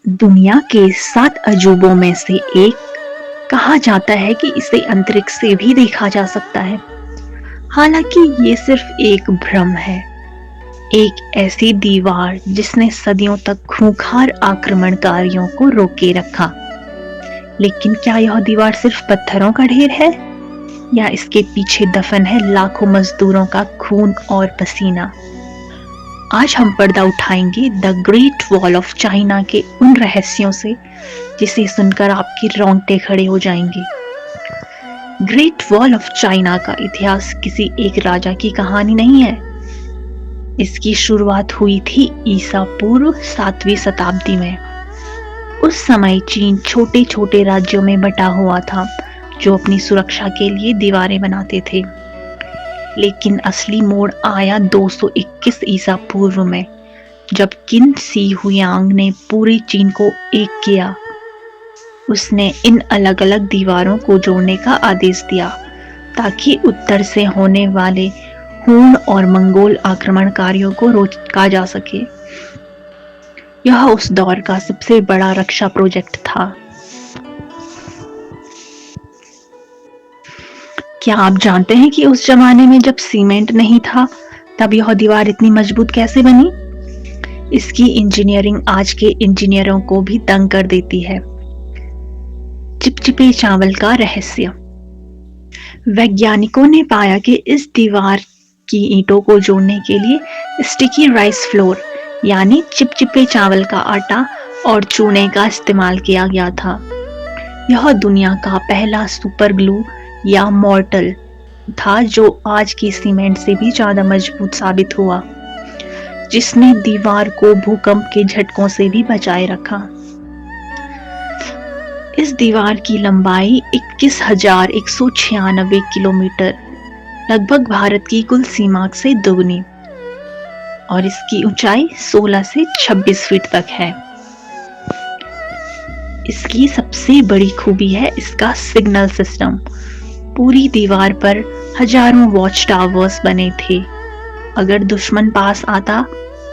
दुनिया के 7 अजूबों में से एक कहा जाता है कि इसे अंतरिक्ष से भी देखा जा सकता है। हालांकि ये सिर्फ एक भ्रम है, एक ऐसी दीवार जिसने सदियों तक खूंखार आक्रमणकारियों को रोके रखा। लेकिन क्या यह दीवार सिर्फ पत्थरों का ढेर है, या इसके पीछे दफन है लाखों मजदूरों का खून और पसीना? आज हम पर्दा उठाएंगे the great wall of China के उन रहस्यों से जिसे सुनकर आपके रोंगटे खड़े हो जाएंगे। ग्रेट वॉल ऑफ चाइना का इतिहास किसी एक राजा की कहानी नहीं है। इसकी शुरुआत हुई थी ईसा पूर्व 7वीं शताब्दी में। उस समय चीन छोटे छोटे राज्यों में बटा हुआ था जो अपनी सुरक्षा के लिए दीवारें बनाते थे। लेकिन असली मोड़ आया 221 ईसा पूर्व में, जब किन शी हुयांग ने पूरे चीन को एक किया। उसने इन अलग अलग दीवारों को जोड़ने का आदेश दिया ताकि उत्तर से होने वाले हुन और मंगोल आक्रमणकारियों को रोका जा सके। यह उस दौर का सबसे बड़ा रक्षा प्रोजेक्ट था। क्या आप जानते हैं कि उस जमाने में जब सीमेंट नहीं था तब यह दीवार इतनी मजबूत कैसे बनी? इसकी इंजीनियरिंग आज के इंजीनियरों को भी दंग कर देती है। चिपचिपे चावल का रहस्य। वैज्ञानिकों ने पाया कि इस दीवार की ईंटों को जोड़ने के लिए स्टिकी राइस फ्लोर यानी चिपचिपे चावल का आटा और चूने का इस्तेमाल किया गया था। यह दुनिया का पहला सुपर ग्लू या मॉर्टल था जो आज की सीमेंट से भी ज्यादा मजबूत साबित हुआ, जिसने दीवार को भूकंप के झटकों से भी बचाए रखा। इस दीवार की लंबाई 21,196 किलोमीटर, लगभग भारत की कुल सीमा से दोगुनी, और इसकी ऊंचाई 16 से 26 फीट तक है। इसकी सबसे बड़ी खूबी है इसका सिग्नल सिस्टम। पूरी दीवार पर हजारों वॉच टावर्स बने थे। अगर दुश्मन पास आता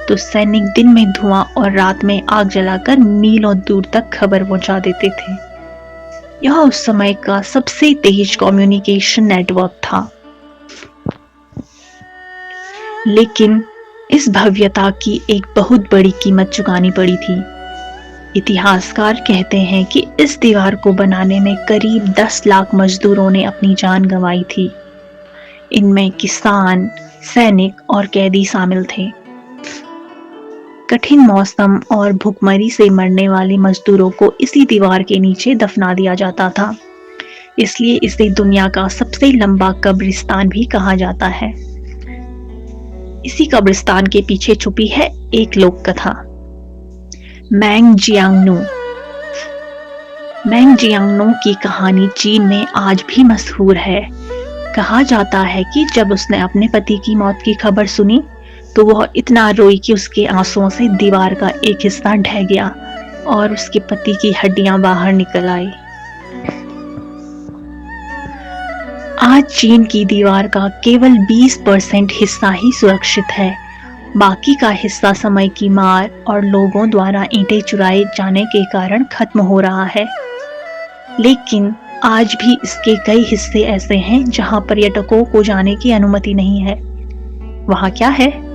तो सैनिक दिन में धुआं और रात में आग जलाकर मीलों दूर तक खबर पहुंचा देते थे। यह उस समय का सबसे तेज कम्युनिकेशन नेटवर्क था। लेकिन इस भव्यता की एक बहुत बड़ी कीमत चुकानी पड़ी थी। इतिहासकार कहते हैं कि इस दीवार को बनाने में करीब 10 लाख मजदूरों ने अपनी जान गंवाई थी। इनमें किसान, सैनिक और कैदी शामिल थे। कठिन मौसम और भूखमरी से मरने वाले मजदूरों को इसी दीवार के नीचे दफना दिया जाता था। इसलिए इसे दुनिया का सबसे लंबा कब्रिस्तान भी कहा जाता है। इसी कब्रिस्तान के पीछे छुपी है एक लोक कथा, मैंगजियांगनू। मैंगजियांगनू की कहानी चीन में आज भी मशहूर है। कहा जाता है कि जब उसने अपने पति की मौत की खबर सुनी तो वह इतना रोई कि उसके आंसुओं से दीवार का एक हिस्सा ढह गया और उसके पति की हड्डियां बाहर निकल आई। आज चीन की दीवार का केवल 20% हिस्सा ही सुरक्षित है। बाकी का हिस्सा समय की मार और लोगों द्वारा ईंटें चुराए जाने के कारण खत्म हो रहा है। लेकिन आज भी इसके कई हिस्से ऐसे हैं जहां पर्यटकों को जाने की अनुमति नहीं है। वहां क्या है?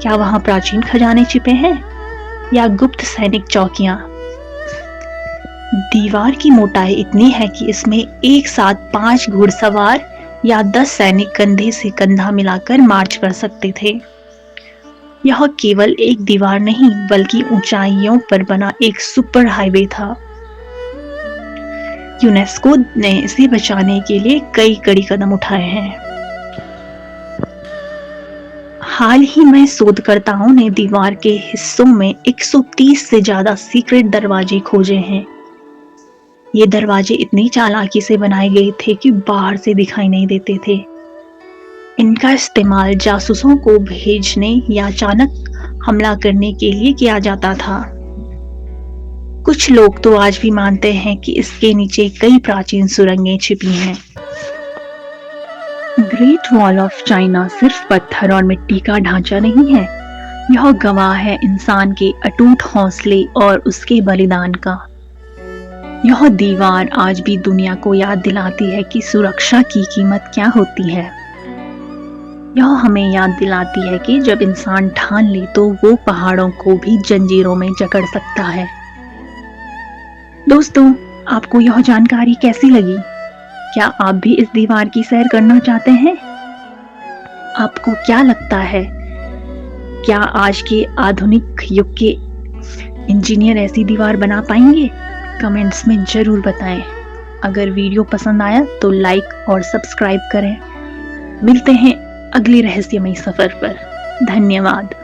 क्या वहां प्राचीन खजाने छिपे हैं या गुप्त सैनिक चौकियां? दीवार की मोटाई इतनी है कि इसमें एक साथ 5 घुड़सवार या 10 सैनिक कंधे से कंधा मिलाकर मार्च कर सकते थे। यह केवल एक दीवार नहीं बल्कि ऊंचाइयों पर बना एक सुपर हाईवे था। यूनेस्को ने इसे बचाने के लिए कई कड़ी कदम उठाए हैं। हाल ही में शोधकर्ताओं ने दीवार के हिस्सों में 130 से ज्यादा सीक्रेट दरवाजे खोजे हैं। ये दरवाजे इतनी चालाकी से बनाए गए थे कि बाहर से दिखाई नहीं देते थे। इनका इस्तेमाल जासूसों को भेजने या अचानक हमला करने के लिए किया जाता था। कुछ लोग तो आज भी मानते हैं कि इसके नीचे कई प्राचीन सुरंगें छिपी हैं। ग्रेट वॉल ऑफ चाइना सिर्फ पत्थर और मिट्टी का ढांचा नहीं है, यह गवाह है इंसान के अटूट हौसले और उसके बलिदान का। यह दीवार आज भी दुनिया को याद दिलाती है कि सुरक्षा की कीमत क्या होती है। यह हमें याद दिलाती है कि जब इंसान ठान ले तो वो पहाड़ों को भी जंजीरों में जकड़ सकता है। दोस्तों, आपको यह जानकारी कैसी लगी? क्या आप भी इस दीवार की सैर करना चाहते हैं? आपको क्या लगता है, क्या आज के आधुनिक युग के इंजीनियर ऐसी दीवार बना पाएंगे? कमेंट्स में जरूर बताएं। अगर वीडियो पसंद आया तो लाइक और सब्सक्राइब करें। मिलते हैं अगले रहस्यमयी सफर पर। धन्यवाद।